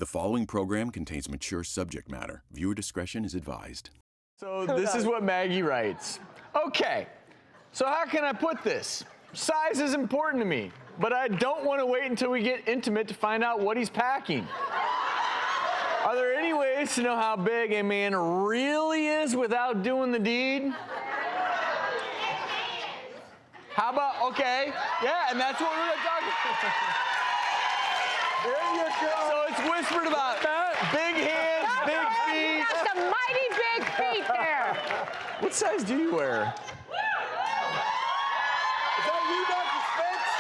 The following program contains mature subject matter. Viewer discretion is advised. So this is what Maggie writes. Okay, so how can I put this? Size is important to me, but I don't want to wait until we get intimate to find out what he's packing. Are there any ways to know how big a man really is without doing the deed? How about, okay, yeah, and that's what we're going to talk about. There you go. So it's whispered about big hands, big feet. That's the mighty big feet there. What size do you wear? Is that you, Dr. Spitz?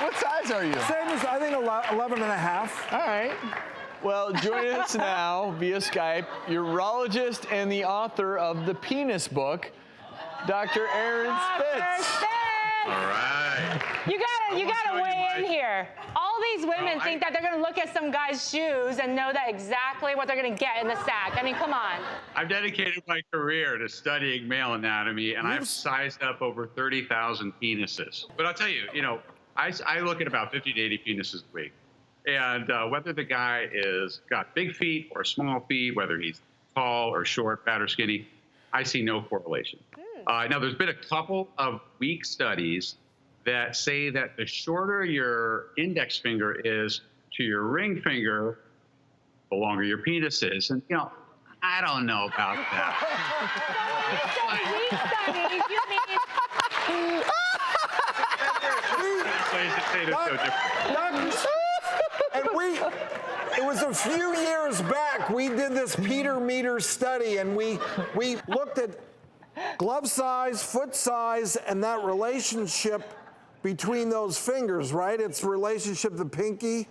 What size are you? Same as, I think, 11 and a half. All right. Well, joining us now via Skype, urologist and the author of the penis book, Dr. Aaron Spitz. All right. You gotta weigh in here. All these women think that they're gonna look at some guy's shoes and know that exactly what they're gonna get in the sack. I mean, come on. I've dedicated my career to studying male anatomy, and I've sized up over 30,000 penises. But I'll tell you, I look at about 50 to 80 penises a week. And whether the guy is got big feet or small feet, whether he's tall or short, fat or skinny, I see no correlation. Now, there's been a couple of weak studies that say that the shorter your index finger is to your ring finger, the longer your penis is. And, I don't know about that. Weak studies, you mean? And it was a few years back, we did this Peter Meter study, and we looked at glove size, foot size, and that relationship between those fingers, right? It's the relationship, the pinky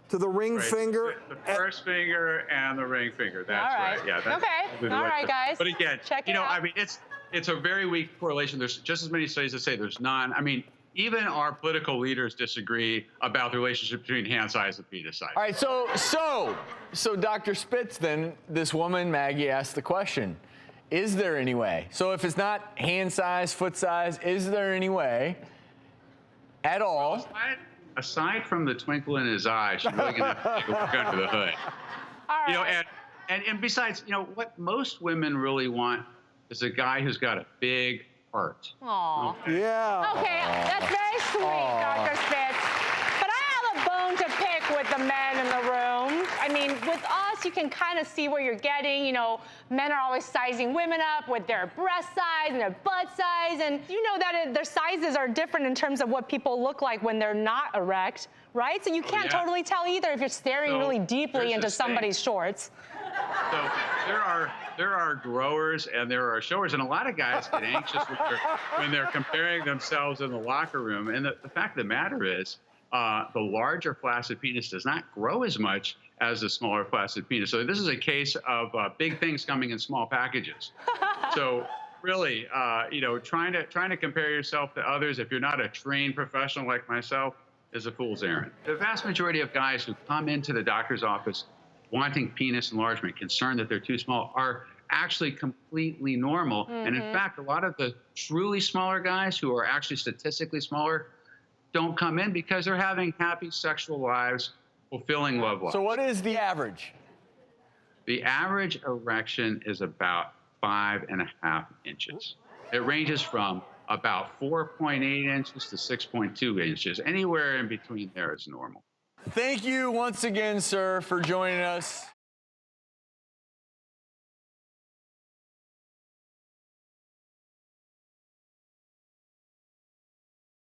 to the ring finger. The first finger and the ring finger. That's right. Yeah. That's okay. All right, guys. But again, check it out. I mean, it's a very weak correlation. There's just as many studies that say there's none. I mean, even our political leaders disagree about the relationship between hand size and penis size. All right, so Dr. Spitz, then, this woman, Maggie, asked the question, is there any way? So if it's not hand size, foot size, is there any way at all? Well, aside from the twinkle in his eye, she's really going to have to take a look under the hood. All right. And besides, what most women really want is a guy who's got a big heart. Aw. Okay. Yeah. Okay, that's very sweet, Dr. Spitz. But I have a bone to pick with the men in the room. I mean, with us, you can kind of see what you're getting. Men are always sizing women up with their breast size and their butt size. And you know that their sizes are different in terms of what people look like when they're not erect, right? So you can't totally tell either if you're staring really deeply into somebody's shorts. So there are growers and there are showers, and a lot of guys get anxious when they're comparing themselves in the locker room. And the fact of the matter is, the larger flaccid penis does not grow as much as the smaller flaccid penis. So this is a case of big things coming in small packages. So really, trying to compare yourself to others if you're not a trained professional like myself is a fool's errand. The vast majority of guys who come into the doctor's office wanting penis enlargement, concerned that they're too small, are actually completely normal. Mm-hmm. And in fact, a lot of the truly smaller guys who are actually statistically smaller don't come in because they're having happy sexual lives, fulfilling love lives. So what is the average? The average erection is about 5.5 inches. It ranges from about 4.8 inches to 6.2 inches. Anywhere in between there is normal. Thank you once again, sir, for joining us.